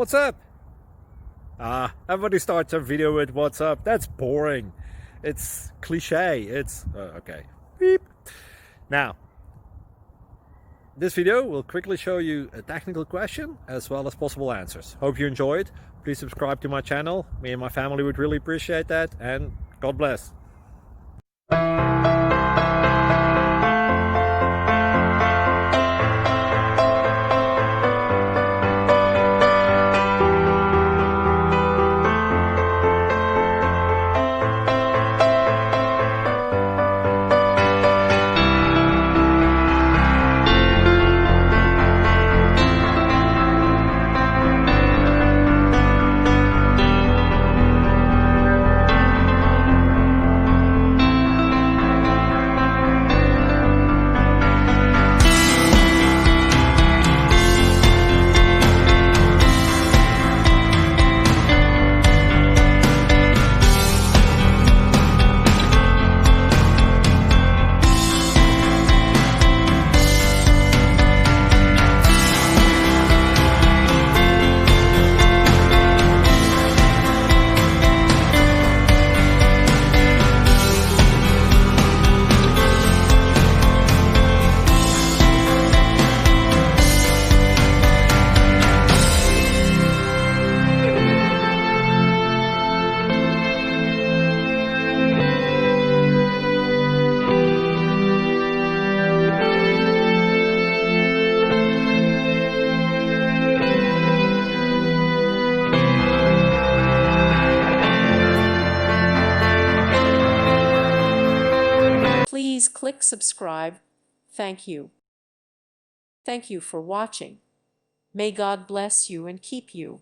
What's up? Everybody starts a video with what's up. That's boring. It's cliche. It's okay. Beep. Now, this video will quickly show you a technical question as well as possible answers. Hope you enjoyed. Please subscribe to my channel. Me and my family would really appreciate that, and God bless. Please click subscribe. Thank you. Thank you for watching. May God bless you and keep you.